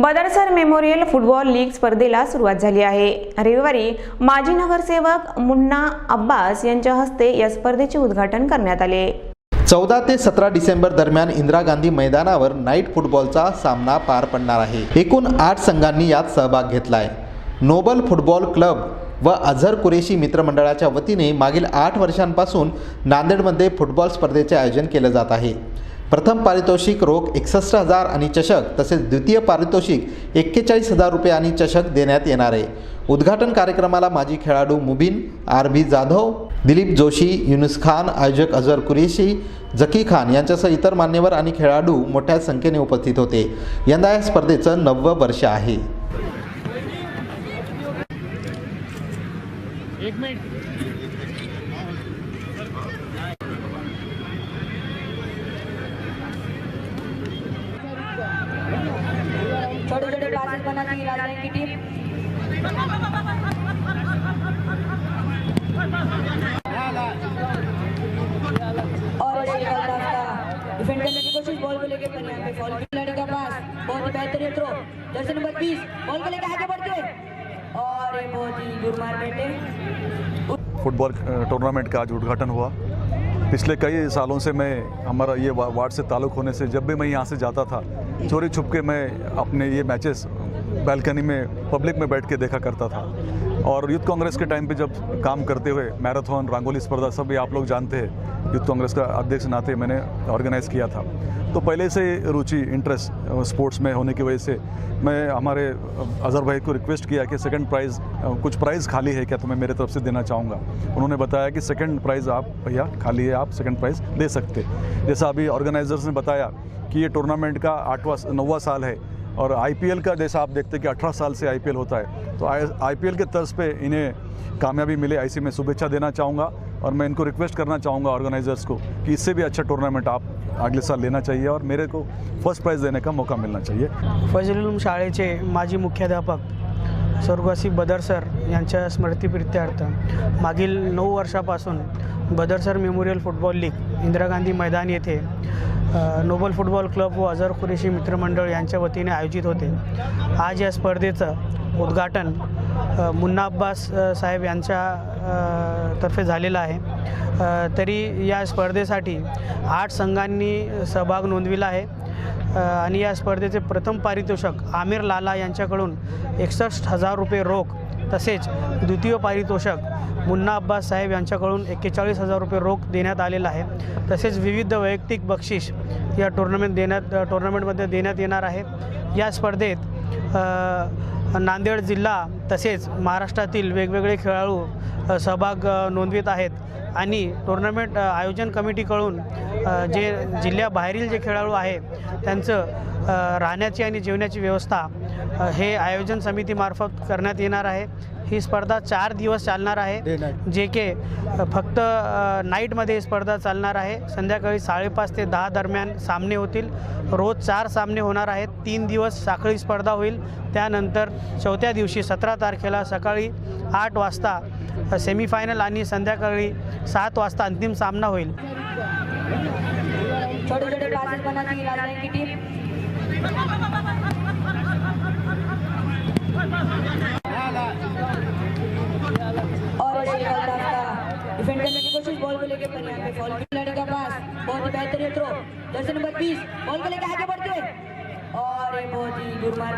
बदरसर memorial football league स्पर्धेला सुरुवात झाली आहे। रविवारी माजी नगरसेवक मुन्ना अब्बास यांच्या हस्ते या स्पर्धेचे उद्घाटन करण्यात आले। 14 ते 17 डिसेंबर दरम्यान इंदिरा गांधी मैदानावर नाईट फुटबॉलचा सामना पार पडणार आहे। एकूण 8 संघांनी यात सहभाग घेतलाय। नोबल फुटबॉल क्लब व अझर कुरेशी मित्रमंडळाच्या वतीने मागील 8 वर्षांपासून नांदेडमध्ये फुटबॉल स्पर्धेचे आयोजन केले जात आहे। प्रथम पारितोषिक रोख 61,000 आणि चषक तसेच द्वितीय पारितोषिक 41,000 रुपये आणि चषक देण्यात येणार आहे। उद्घाटन कार्यक्रमाला माजी खेळाडू मुबीन आरबी जाधव, दिलीप जोशी, युनुस खान, आयोजक अझर कुरेशी, जकी खान यांच्यासह इतर मान्यवर आणि खेळाडू मोठ्या संख्येने उपस्थित होते। यंदा या स्पर्धेचं 9वं वर्ष आहे। एक मिनट छोटे छोटे पासेस बनाती है राजधानी की टीम। और डिफेंड करने की कोशिश, बॉल को लेके फॉल खिलाड़ी का पास, बहुत ही बेहतरीन थ्रो, जर्सी नंबर 20 बॉल को लेके आगे बढ़ते और ये बहुत ही गुरमार बेटे। फुटबॉल टूर्नामेंट का आज उद्घाटन हुआ। पिछले कई सालों से मैं हमारा ये वार्ड से ताल्लुक़ होने से जब भी मैं यहाँ से जाता था चोरी छुप के मैं अपने ये मैचेस बालकनी में पब्लिक में बैठ के देखा करता था। और यूथ कांग्रेस के टाइम पे जब काम करते हुए मैराथन, रंगोली स्पर्धा सब ये आप लोग जानते हैं, यूथ कांग्रेस का अध्यक्ष नाते मैंने ऑर्गेनाइज़ किया था। तो पहले से रुचि, इंटरेस्ट स्पोर्ट्स में होने की वजह से मैं हमारे अज़हर भाई को रिक्वेस्ट किया कि सेकंड प्राइज़, कुछ प्राइज़ खाली है क्या, तो मैं मेरे तरफ से देना चाहूँगा। उन्होंने बताया कि सेकंड प्राइज़ आप भैया खाली है, आप सेकंड प्राइज़ दे सकते। जैसा अभी ऑर्गेनाइजर्स ने बताया कि ये टूर्नामेंट का 9वां साल है और आईपीएल का जैसा आप देखते हैं कि 18 साल से आईपीएल होता है, तो आईपीएल के तर्ज पे इन्हें कामयाबी मिले ऐसी मैं शुभेच्छा देना चाहूँगा। और मैं इनको रिक्वेस्ट करना चाहूँगा ऑर्गेनाइजर्स को कि इससे भी अच्छा टूर्नामेंट आप अगले साल लेना चाहिए और मेरे को फर्स्ट प्राइज़ देने का मौका मिलना चाहिए। फजलुल उलूम शाळेचे माजी मुख्याध्यापक स्वर्गवासी बदरसर यांच्या स्मृतिप्रित्यर्थ मागील 9 वर्षापासून बदरसर memorial football league Indira Gandhi मैदान येथे नोबल फुटबॉल क्लब व अझर कुरेशी मित्रमंडळ यांच्या वतीने आयोजित होते। आज या स्पर्धेचं उद्घाटन मुन्ना अब्बास साहेब यांच्या तर्फे झालेलं आहे। तरी या स्पर्धेसाठी 8 संघांनी सहभाग नोंदविला आहे आणि या स्पर्धेचे प्रथम पारितोषिक आमिर लाला यांच्याकडून 61,000 रुपये रोख तसेच द्वितीय पारितोषिक मुन्ना अब्बास साहेब यांच्याकडून 41,000 रुपये रोख देण्यात आलेला आहे। तसेच विविध वैयक्तिक बक्षीस या टुर्नामेंटमध्ये देण्यात येणार आहे। या स्पर्धेत नांदेड जिल्हा तसेच महाराष्ट्रातील वेगवेगळे खेळाडू सहभाग नोंदवित आहेत आणि टुर्नामेंट आयोजन कमिटीकडून जे जिल्ह्याबाहेरील जे खेळाडू आहेत त्यांचं राहण्याची आणि जेवण्याची व्यवस्था हे आयोजन समितीमार्फत करण्यात येणार आहे। ही स्पर्धा 4 दिवस चालणार आहे, जे की फक्त नाईटमध्ये स्पर्धा चालणार आहे। संध्याकाळी 5:30 ते 10 दरम्यान सामने होतील। रोज 4 सामने होणार आहेत। 3 दिवस साखळी स्पर्धा होईल। त्यानंतर 4थ्या दिवशी 17 तारखेला सकाळी 8 वाजता सेमीफायनल आणि संध्याकाळी 7 वाजता अंतिम सामना होईल। छोटे छोटे पासेस बनाती है राजधानी की टीम। और डिफेंड करने की कोशिश, बॉल को लेके फॉल खिलाड़ी का पास, बहुत ही बेहतरीन थ्रो, जर्सी नंबर 20 बॉल को लेके आगे बढ़ते और ये बहुत ही गुरमार